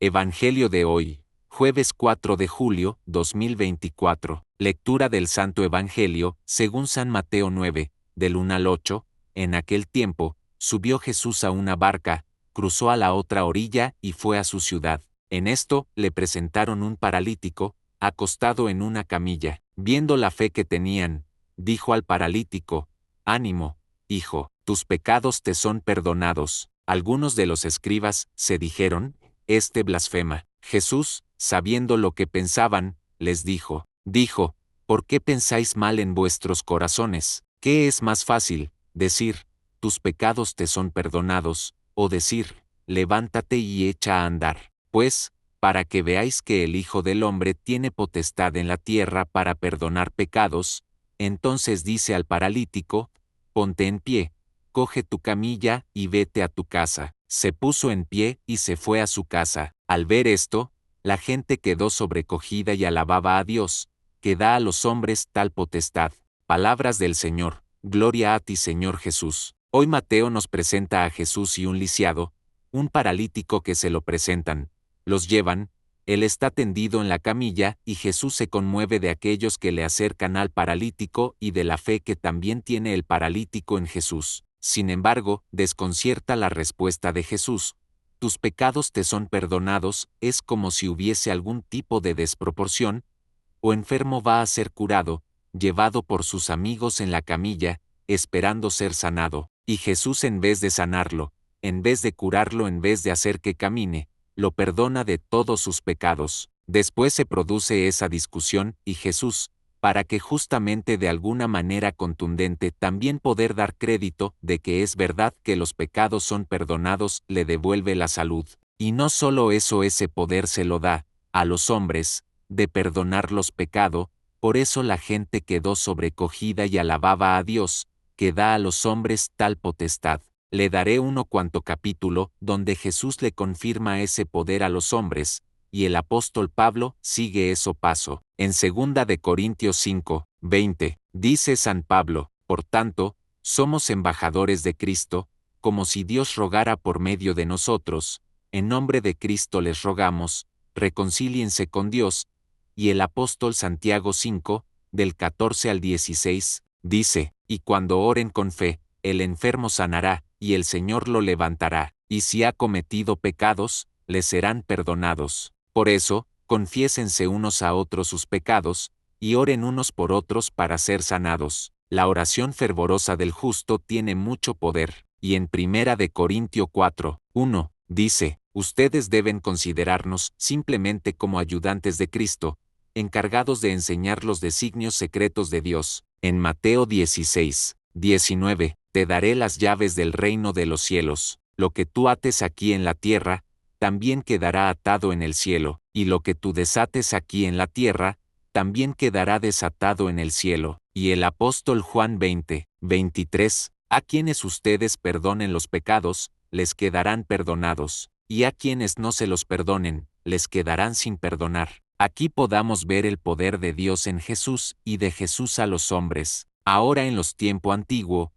Evangelio de hoy, jueves 4 de julio, 2024. Lectura del Santo Evangelio, según San Mateo 9, del 1 al 8. En aquel tiempo, subió Jesús a una barca, cruzó a la otra orilla y fue a su ciudad. En esto, le presentaron un paralítico, acostado en una camilla. Viendo la fe que tenían, dijo al paralítico: «Ánimo, hijo, tus pecados te son perdonados». Algunos de los escribas se dijeron: «Este blasfema». Jesús, sabiendo lo que pensaban, les dijo: «¿Por qué pensáis mal en vuestros corazones? ¿Qué es más fácil, decir, tus pecados te son perdonados, o decir, levántate y echa a andar? Pues, para que veáis que el Hijo del Hombre tiene potestad en la tierra para perdonar pecados». Entonces dice al paralítico: «Ponte en pie, coge tu camilla y vete a tu casa». Se puso en pie y se fue a su casa. Al ver esto, la gente quedó sobrecogida y alababa a Dios, que da a los hombres tal potestad. Palabras del Señor. Gloria a ti, Señor Jesús. Hoy Mateo nos presenta a Jesús y un lisiado, un paralítico que se lo presentan. Los llevan, él está tendido en la camilla y Jesús se conmueve de aquellos que le acercan al paralítico y de la fe que también tiene el paralítico en Jesús. Sin embargo, desconcierta la respuesta de Jesús: «Tus pecados te son perdonados». Es como si hubiese algún tipo de desproporción. O enfermo va a ser curado, llevado por sus amigos en la camilla, esperando ser sanado. Y Jesús, en vez de sanarlo, en vez de curarlo, en vez de hacer que camine, lo perdona de todos sus pecados. Después se produce esa discusión y Jesús, para que justamente de alguna manera contundente también poder dar crédito de que es verdad que los pecados son perdonados, le devuelve la salud. Y no solo eso, ese poder se lo da a los hombres, de perdonar los pecados. Por eso la gente quedó sobrecogida y alababa a Dios, que da a los hombres tal potestad. Le daré uno cuanto capítulo donde Jesús le confirma ese poder a los hombres, y el apóstol Pablo sigue eso paso. En 2 de Corintios 5, 20, dice San Pablo: «Por tanto, somos embajadores de Cristo, como si Dios rogara por medio de nosotros. En nombre de Cristo les rogamos, reconcíliense con Dios». Y el apóstol Santiago 5, del 14 al 16, dice: «Y cuando oren con fe, el enfermo sanará, y el Señor lo levantará, y si ha cometido pecados, les serán perdonados. Por eso, confiésense unos a otros sus pecados, y oren unos por otros para ser sanados». La oración fervorosa del justo tiene mucho poder. Y en 1 de Corintios 4, 1, dice: «Ustedes deben considerarnos simplemente como ayudantes de Cristo, encargados de enseñar los designios secretos de Dios». En Mateo 16, 19, «Te daré las llaves del reino de los cielos. Lo que tú ates aquí en la tierra, también quedará atado en el cielo, y lo que tú desates aquí en la tierra, también quedará desatado en el cielo». Y el apóstol Juan 20, 23, «A quienes ustedes perdonen los pecados, les quedarán perdonados, y a quienes no se los perdonen, les quedarán sin perdonar». Aquí podamos ver el poder de Dios en Jesús y de Jesús a los hombres. Ahora, en los tiempos antiguos,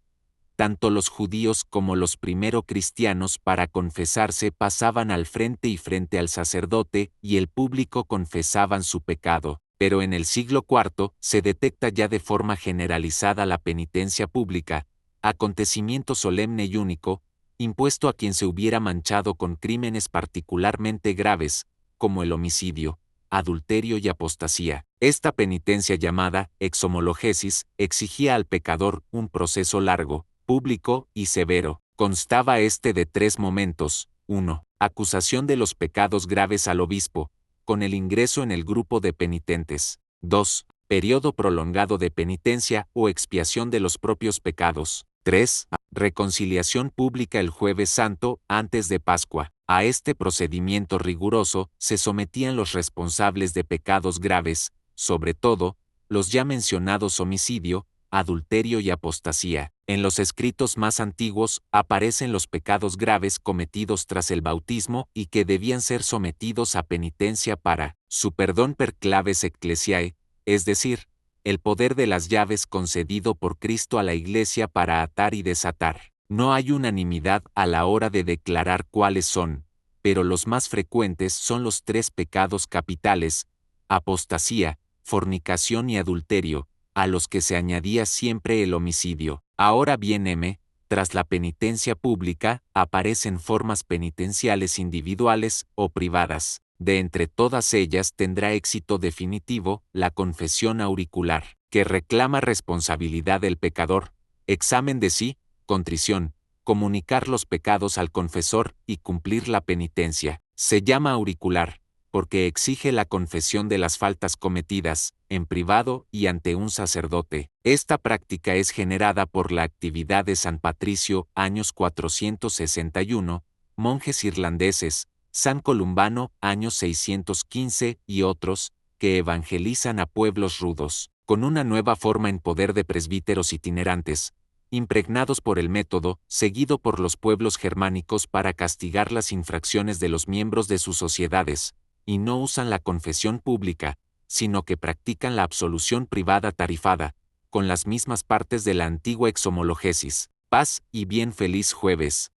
tanto los judíos como los primeros cristianos para confesarse pasaban al frente y frente al sacerdote y el público confesaban su pecado. Pero en el siglo IV se detecta ya de forma generalizada la penitencia pública, acontecimiento solemne y único, impuesto a quien se hubiera manchado con crímenes particularmente graves, como el homicidio, adulterio y apostasía. Esta penitencia, llamada exhomologesis, exigía al pecador un proceso largo, público y severo. Constaba de 3 momentos. 1. Acusación de los pecados graves al obispo, con el ingreso en el grupo de penitentes. 2. Periodo prolongado de penitencia o expiación de los propios pecados. 3. Reconciliación pública el Jueves Santo, antes de Pascua. A este procedimiento riguroso se sometían los responsables de pecados graves, sobre todo, los ya mencionados homicidio, adulterio y apostasía. En los escritos más antiguos aparecen los pecados graves cometidos tras el bautismo y que debían ser sometidos a penitencia para su perdón per claves ecclesiae, es decir, el poder de las llaves concedido por Cristo a la Iglesia para atar y desatar. No hay unanimidad a la hora de declarar cuáles son, pero los más frecuentes son los 3 pecados capitales: apostasía, fornicación y adulterio, a los que se añadía siempre el homicidio. Ahora bien, tras la penitencia pública, aparecen formas penitenciales individuales o privadas. De entre todas ellas tendrá éxito definitivo la confesión auricular, que reclama responsabilidad del pecador, examen de sí, contrición, comunicar los pecados al confesor y cumplir la penitencia. Se llama auricular, porque exige la confesión de las faltas cometidas, en privado y ante un sacerdote. Esta práctica es generada por la actividad de San Patricio, años 461, monjes irlandeses, San Columbano, años 615, y otros, que evangelizan a pueblos rudos, con una nueva forma en poder de presbíteros itinerantes, impregnados por el método seguido por los pueblos germánicos para castigar las infracciones de los miembros de sus sociedades, y no usan la confesión pública, sino que practican la absolución privada tarifada, con las mismas partes de la antigua exhomologesis. Paz y bien, feliz jueves.